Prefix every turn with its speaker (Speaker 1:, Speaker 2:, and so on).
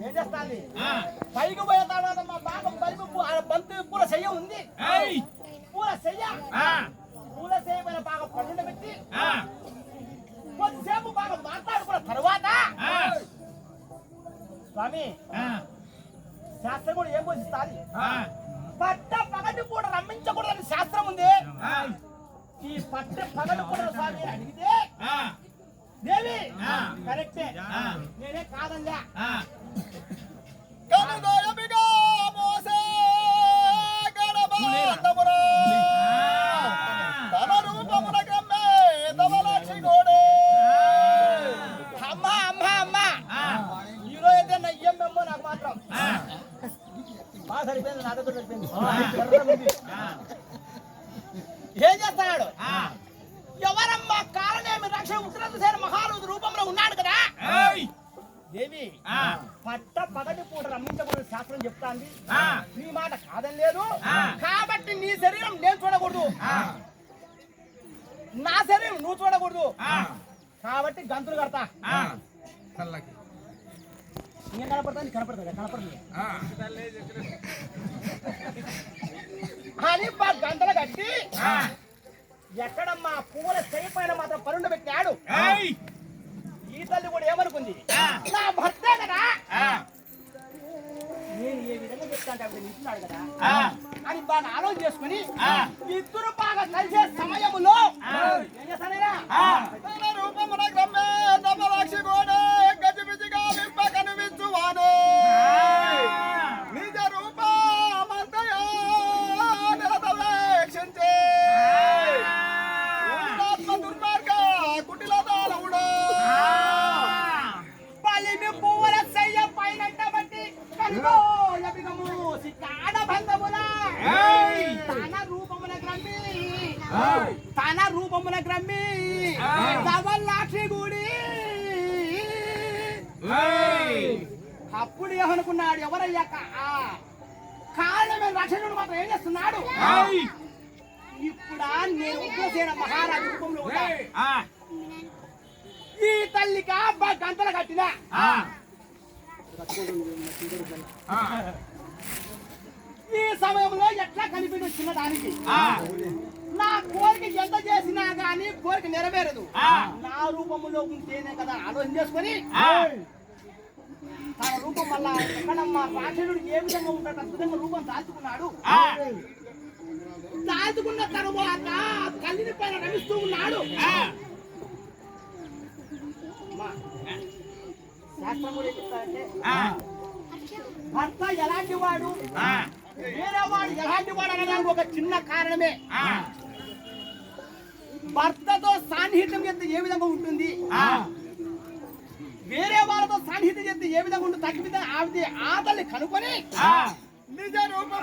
Speaker 1: ఏం చేస్తాంది పైకి పోయిన తర్వాత మా బాగా బలిపి బంతి పూల చెయ్య ఉంది పూల చెయ్య పూల చెయ్య పైన బాగా పండుగ పెట్టి కొద్దిసేపు బాగా మాట్లాడుకున్న తర్వాత స్వామి శాస్త్రం కూడా ఏం పోషిస్తుంది పట్ట పగటి పూట రమ్మించకూడదని శాస్త్రం ఉంది ఈ పట్ట పగటి పూట స్వామి అడిగితే దేవి కరెక్టే నేనే కాదంగా ఏం చేస్తాడు ఎవరమ్మా కారణేమి రక్ష ఉత్తర మహారాజు రూపంలో ఉన్నాడు కదా దేవి పట్ట పగటి పూట రమ్మించకూడదు శాస్త్రం చెప్తాంది నీ మాట కాదని లేదు కాబట్టి నీ శరీరం నేను చూడకూడదు నా శరీరం నువ్వు చూడకూడదు కాబట్టి గంతులు కడతా నేను కనపడతాను కనపడుతుంది అని గంటలు కట్టి ఎక్కడమ్మా పువ్వుల చేయిపోయిన మాత్రం పరుండ పెట్టాడు ఈ తల్లి కూడా ఏమనుకుంది నా భర్త కదా నేను ఏ విధంగా చెప్తాంటే అప్పుడు నింటున్నాడు కదా అని బాగా ఆలోచన చేసుకుని ఇద్దరు బాగా కలిసే సమయములో ఏం చేస్తానేరా రూపమున గ్రమ్మే నమరాక్షి గోడే గజిబిజిగా విప్ప కనిపించువానే నిజ రూపమంతయా నిరతవేక్షించే ఆత్మ దుర్మార్గ కుటిలదాలవుడో పలిమి పువ్వుల చెయ్య పైనంట బట్టి కనుగో యబిగము సికాడ బంధముల తన రూపమున గ్రమ్మి దవల్లాక్షి గుడి అప్పుడు ఏమనుకున్నాడు ఎవరయ్యా కారణమైన రక్షణుడు మాత్రం ఏం చేస్తున్నాడు ఇప్పుడు నేను ఉగ్రసేన మహారాజు రూపంలో ఈ తల్లికి గంటలు కట్టినా ఈ సమయంలో ఎట్లా కనిపించు చిన్నదానికి నా కోరిక ఎంత చేసినా గానీ కోరిక నెరవేరదు నా రూపంలో ఉంటేనే కదా ఆలోచన చేసుకొని తన రూపం వల్ల ఎక్కడమ్మా రాక్షసుడికి ఏ విధంగా ఉంటాడు అద్భుతంగా రూపం దాచుకున్నాడు దాచుకున్న తరువాత తల్లిని పైన రమిస్తూ ఉన్నాడు శాస్త్రం కూడా చెప్తారంటే భర్త ఎలాంటి వాడు వేరే వాడు ఎలాంటి వాడు అనడానికి ఒక చిన్న కారణమే భర్తతో సాన్నిహిత్యం చేస్తే ఏ విధంగా ఉంటుంది వేరే వాళ్ళతో సాన్నిహిత్యం చేస్తే ఏ విధంగా ఉంటుంది తగ్గితే ఆ తల్లి కనుకొని నిజ రూపం